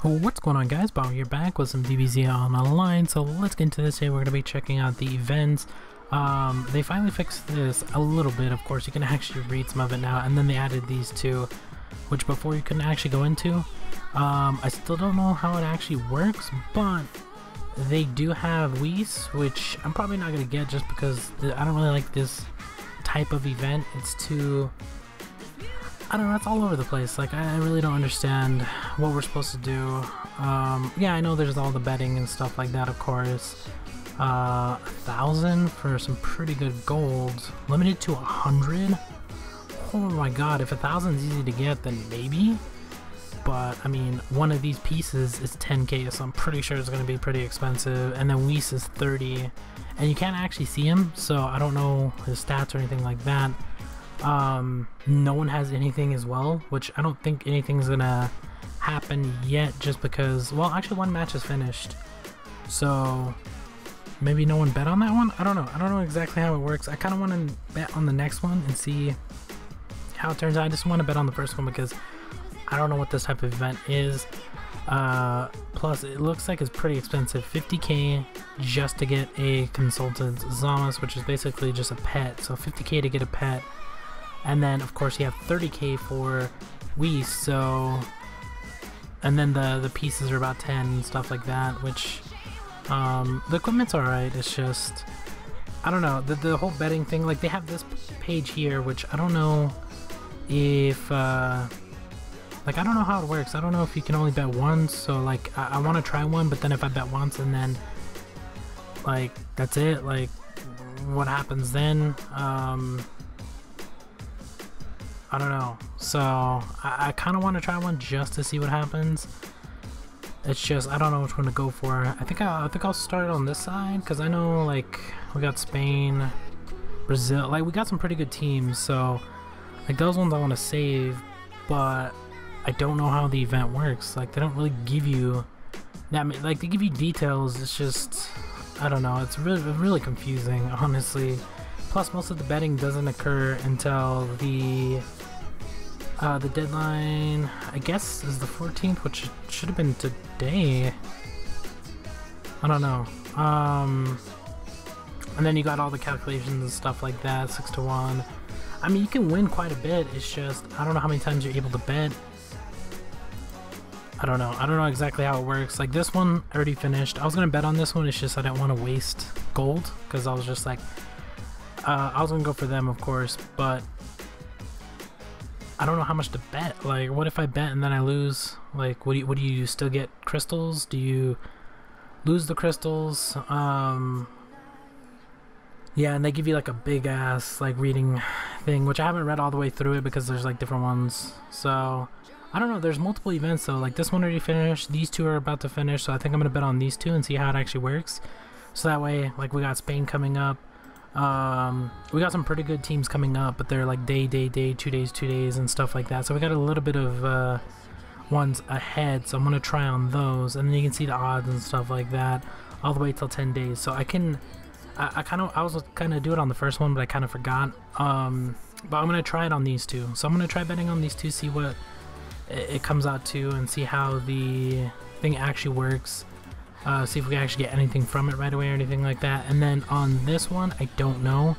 What's going on, guys? Bob here, back with some DBZ online. So let's get into this. Here we're going to be checking out the events. They finally fixed this a little bit. Of course, you can actually read some of it now, and then they added these two, which before you couldn't actually go into. I still don't know how it actually works, but they do have Weiss, which I'm probably not going to get just because I don't really like this type of event. It's too, I don't know, it's all over the place. Like, I really don't understand what we're supposed to do. Yeah, I know there's all the betting and stuff like that, of course. 1,000 for some pretty good gold. Limited to 100? Oh my god, if 1,000 is easy to get, then maybe. But, I mean, one of these pieces is 10k, so I'm pretty sure it's going to be pretty expensive. And then Weiss is 30. And you can't actually see him, so I don't know his stats or anything like that. No one has anything as well, which I don't think anything's gonna happen yet, just because, well, actually one match is finished, so maybe no one bet on that one. I don't know exactly how it works. I kind of want to bet on the next one and see how it turns out. I just want to bet on the first one because I don't know what this type of event is. Plus it looks like it's pretty expensive, 50k just to get a consultant Zamasu, which is basically just a pet. So 50k to get a pet. And then of course you have 30k for Weiss, so, and then the pieces are about 10 and stuff like that, which the equipment's alright. It's just, I don't know, the whole betting thing, like they have this page here, which I don't know if like, I don't know how it works. I don't know if you can only bet once, so like I want to try one, but then if I bet once and then like that's it, like what happens then? I don't know. So I kind of want to try one just to see what happens. It's just, I don't know which one to go for. I think I'll start on this side, because I know like we got Spain, Brazil, like we got some pretty good teams, so like those ones I want to save, but I don't know how the event works. Like they don't really give you that, like they give you details. It's just, I don't know, it's really confusing, honestly. Plus most of the betting doesn't occur until the deadline, I guess, is the 14th, which should have been today. I don't know. And then you got all the calculations and stuff like that, 6 to 1. I mean, you can win quite a bit. It's just, I don't know how many times you're able to bet. I don't know exactly how it works. Like this one already finished. I was gonna bet on this one. It's just I didn't want to waste gold, because I was just like, I was gonna go for them, of course, but I don't know how much to bet. Like, what if I bet and then I lose? Like, what do you still get crystals? Do you lose the crystals? Yeah, and they give you like a big ass like reading thing, which I haven't read all the way through it because there's like different ones. So I don't know. There's multiple events though. Like this one already finished. These two are about to finish, so I think I'm gonna bet on these two and see how it actually works. So that way, like we got Spain coming up. We got some pretty good teams coming up, but they're like day, 2 days and stuff like that. So we got a little bit of ones ahead, so I'm gonna try on those, and then you can see the odds and stuff like that all the way till 10 days. So I was gonna do it on the first one, but I kind of forgot. But I'm gonna try it on these two. So I'm gonna try betting on these two, see what it comes out to, and see how the thing actually works. See if we can actually get anything from it right away or anything like that. And then on this one, I don't know.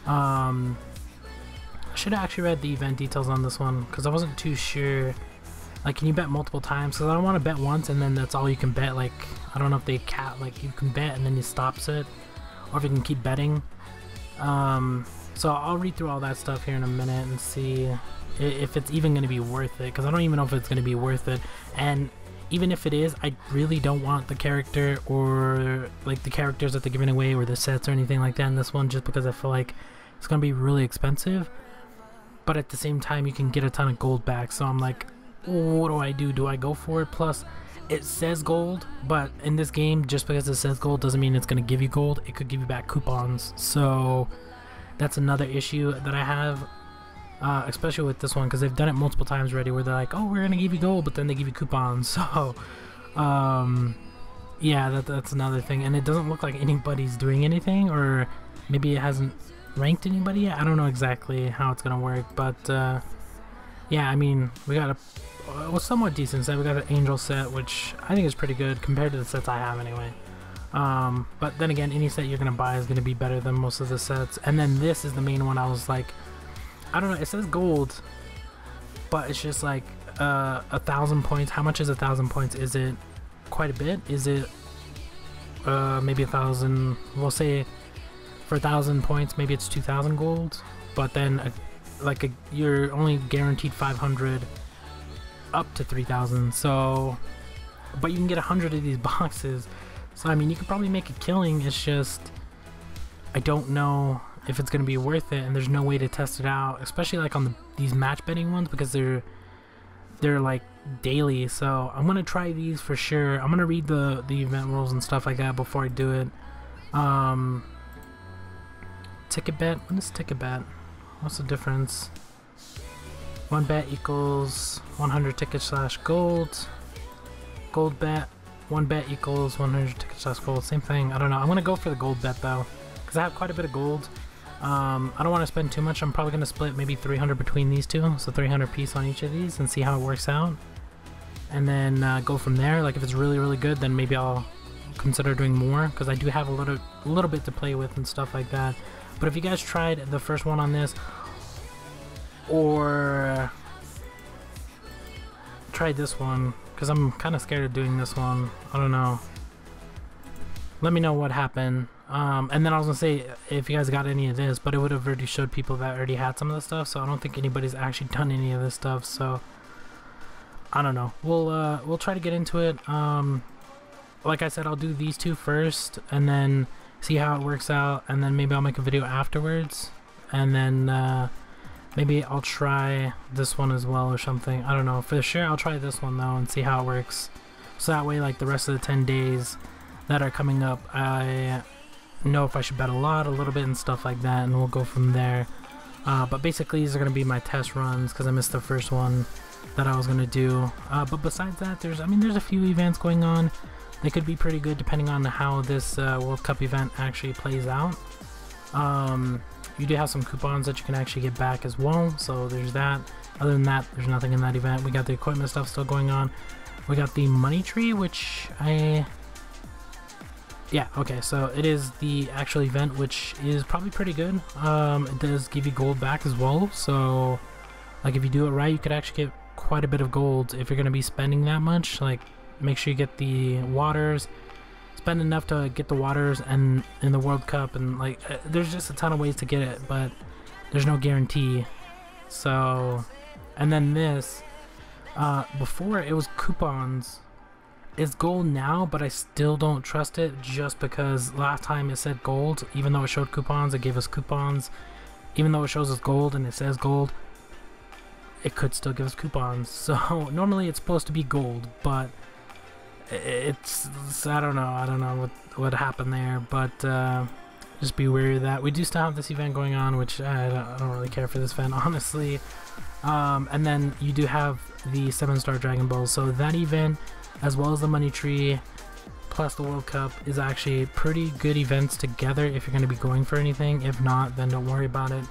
I should have actually read the event details on this one, because I wasn't too sure. Like, can you bet multiple times? Because I don't want to bet once and then that's all you can bet. Like, I don't know if they cap, like you can bet and then it stops it, or if you can keep betting. So I'll read through all that stuff here in a minute and see if it's even going to be worth it, because I don't even know if it's going to be worth it. And even if it is, I really don't want the character or like the characters that they're giving away or the sets or anything like that in this one, just because I feel like it's gonna be really expensive, but at the same time you can get a ton of gold back. So I'm like, what do I do? Do I go for it? Plus it says gold, but in this game, just because it says gold doesn't mean it's gonna give you gold. It could give you back coupons, so that's another issue that I have. Especially with this one, because they've done it multiple times already where they're like, oh, we're gonna give you gold, but then they give you coupons. So yeah, that's another thing. And it doesn't look like anybody's doing anything, or maybe it hasn't ranked anybody yet. I don't know exactly how it's gonna work, but yeah, I mean, we got a well, somewhat decent set. We got an angel set, which I think is pretty good compared to the sets I have anyway. But then again, any set you're gonna buy is gonna be better than most of the sets. And then this is the main one. I was like, I don't know, it says gold, but it's just like 1,000 points. How much is 1,000 points? Is it quite a bit? Is it maybe 1,000? We'll say for 1,000 points, maybe it's 2,000 gold. But then you're only guaranteed 500 up to 3,000. So, but you can get 100 of these boxes. So I mean, you could probably make a killing. It's just I don't know if it's gonna be worth it, and there's no way to test it out, especially like on these match betting ones, because they're like daily. So I'm gonna try these for sure. I'm gonna read the event rules and stuff like that before I do it. Ticket bet. What is ticket bet? What's the difference? 1 bet equals 100 tickets / gold. Gold bet. 1 bet equals 100 tickets / gold. Same thing. I don't know. I'm gonna go for the gold bet though, because I have quite a bit of gold. I don't want to spend too much. I'm probably gonna split maybe 300 between these two, so 300 piece on each of these, and see how it works out. And then go from there. Like if it's really good, then maybe I'll consider doing more, because I do have a little bit to play with and stuff like that. But if you guys tried the first one on this, or tried this one, because I'm kind of scared of doing this one, I don't know, let me know what happened. And then I was gonna say if you guys got any of this, but it would have already showed people that already had some of the stuff, so I don't think anybody's actually done any of this stuff. So I don't know, we'll try to get into it. Like I said, I'll do these two first and then see how it works out, and then maybe I'll make a video afterwards, and then maybe I'll try this one as well or something. I don't know. For sure I'll try this one though and see how it works, so that way like the rest of the 10 days that are coming up, I know if I should bet a little bit and stuff like that, and we'll go from there. But basically these are going to be my test runs, because I missed the first one that I was going to do. But besides that, there's a few events going on. They could be pretty good depending on how this World Cup event actually plays out. You do have some coupons that you can actually get back as well, so there's that. Other than that, there's nothing in that event. We got the equipment stuff still going on. We got the money tree, which yeah, okay, so it is the actual event, which is probably pretty good. It does give you gold back as well, so like if you do it right, you could actually get quite a bit of gold if you're going to be spending that much. Like make sure you get the waters, spend enough to get the waters and in the World Cup, and like there's just a ton of ways to get it, but there's no guarantee. So, and then this before it was coupons. It's gold now, but I still don't trust it, just because last time it said gold. Even though it showed coupons, it gave us coupons. Even though it shows us gold and it says gold, it could still give us coupons. So normally it's supposed to be gold, but it's I don't know what happened there, but just be wary of that. We do still have this event going on, which I don't really care for this event, honestly. And then you do have the 7-star Dragon Balls, so that event, as well as the money tree plus the World Cup, is actually pretty good events together if you're going to be going for anything. If not, then don't worry about it.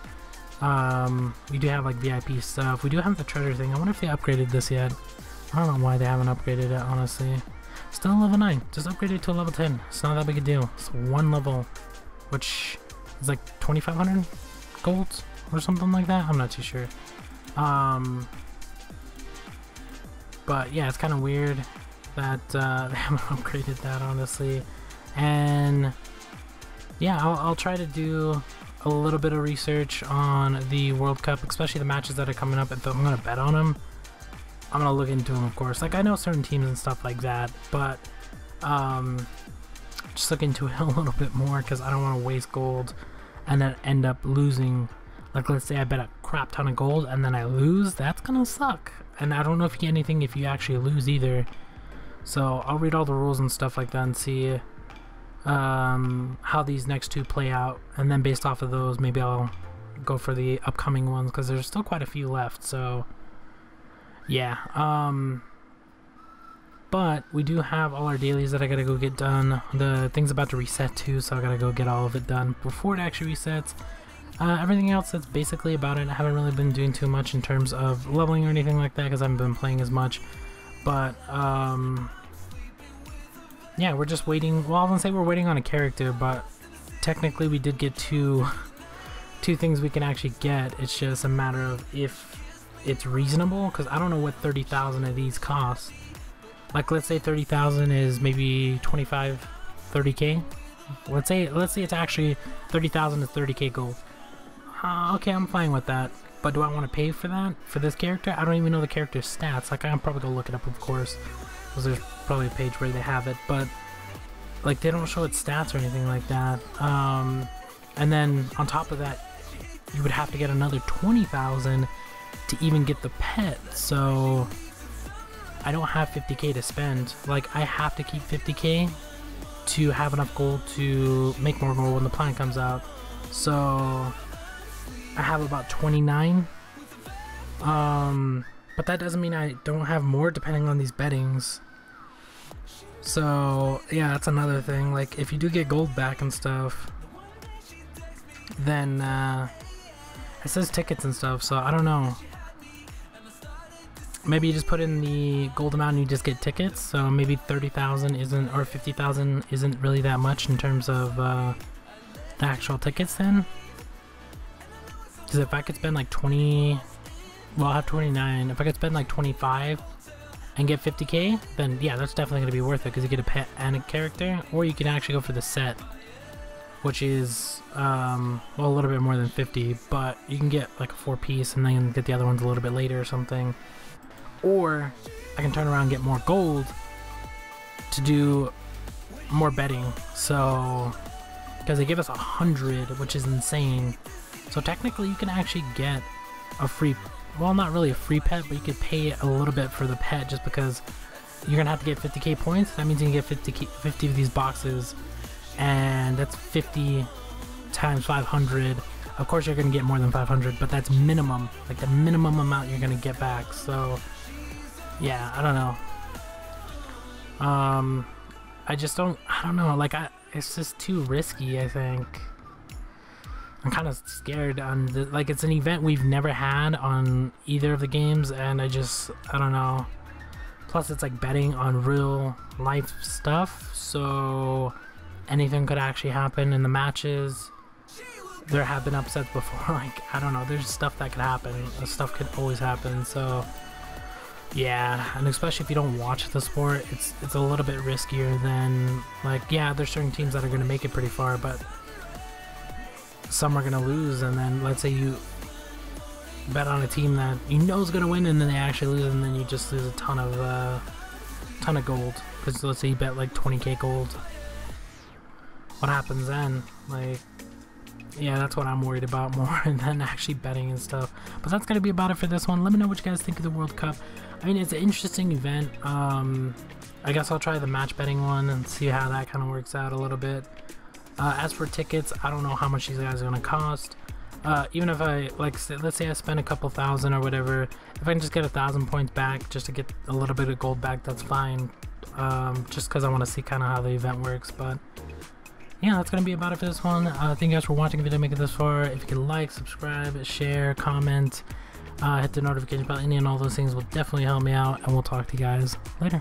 We do have like VIP stuff. We do have the treasure thing. I wonder if they upgraded this yet. I don't know why they haven't upgraded it, honestly. Still level 9. Just upgrade it to a level 10. It's not that big a deal. It's one level, which is like 2,500 gold or something like that. I'm not too sure. But yeah, it's kind of weird that they haven't upgraded that, honestly. And yeah, I'll try to do a little bit of research on the World Cup, especially the matches that are coming up. If I'm gonna bet on them, I'm gonna look into them, of course. Like I know certain teams and stuff like that, but just look into it a little bit more, because I don't want to waste gold and then end up losing. Like let's say I bet a crap ton of gold and then I lose. That's gonna suck. And I don't know if you get anything if you actually lose either. So I'll read all the rules and stuff like that and see how these next two play out, and then based off of those, maybe I'll go for the upcoming ones, because there's still quite a few left. So yeah, but we do have all our dailies that I gotta go get done. The thing's about to reset too, so I gotta go get all of it done before it actually resets. Everything else, that's basically about it. I haven't really been doing too much in terms of leveling or anything like that because I haven't been playing as much. But yeah, we're just waiting. Well, I wouldn't say we're waiting on a character, but technically we did get two things we can actually get. It's just a matter of if it's reasonable, because I don't know what 30,000 of these cost. Like, let's say 30,000 is maybe 25, 30k. Let's say it's actually 30,000 to 30k gold. Okay, I'm fine with that. But do I want to pay for that for this character? I don't even know the character's stats. Like, I'm probably gonna look it up, of course, because there's probably a page where they have it. But like, they don't show its stats or anything like that. And then on top of that, you would have to get another 20,000 to even get the pet. So I don't have 50k to spend. Like, I have to keep 50k to have enough gold to make more gold when the plan comes out. So I have about 29. But that doesn't mean I don't have more depending on these bettings. So yeah, that's another thing. Like, if you do get gold back and stuff, then it says tickets and stuff, so I don't know. Maybe you just put in the gold amount and you just get tickets, so maybe 30,000 isn't, or 50,000 isn't really that much in terms of the actual tickets then. Because if I could spend like 20, well, I have 29, if I could spend like 25 and get 50k, then yeah, that's definitely going to be worth it, because you get a pet and a character, or you can actually go for the set, which is, well, a little bit more than 50, but you can get like a 4-piece and then get the other ones a little bit later or something. Or I can turn around and get more gold to do more betting. So, because they give us 100, which is insane. So technically you can actually get a free, well, not really a free pet, but you could pay a little bit for the pet just because you're gonna have to get 50k points. That means you can get 50 of these boxes, and that's 50 times 500. Of course you're gonna get more than 500, but that's minimum, like the minimum amount you're gonna get back. So yeah, I don't know. I just don't, I don't know, like, it's just too risky, I think. I'm kind of scared on the, like, it's an event we've never had on either of the games, and I don't know. Plus it's like betting on real life stuff, so anything could actually happen in the matches. There have been upsets before, like, I don't know, there's stuff that could happen. Stuff could always happen, so yeah, and especially if you don't watch the sport, it's a little bit riskier than, like, yeah, there's certain teams that are going to make it pretty far, but some are going to lose, and then let's say you bet on a team that you know is going to win, and then they actually lose, and then you just lose a ton of gold, because let's say you bet like 20k gold. What happens then? Like, yeah, that's what I'm worried about more than actually betting and stuff. But that's going to be about it for this one. Let me know what you guys think of the World Cup. I mean, it's an interesting event. I guess I'll try the match betting one and see how that kind of works out a little bit. As for tickets, I don't know how much these guys are going to cost. Even if I, like, let's say I spend a couple thousand or whatever, if I can just get 1,000 points back just to get a little bit of gold back, that's fine. Just because I want to see kind of how the event works. But yeah, that's going to be about it for this one. Thank you guys for watching. If you didn't make it this far, if you can like, subscribe, share, comment, hit the notification bell, any and all those things will definitely help me out, and we'll talk to you guys later.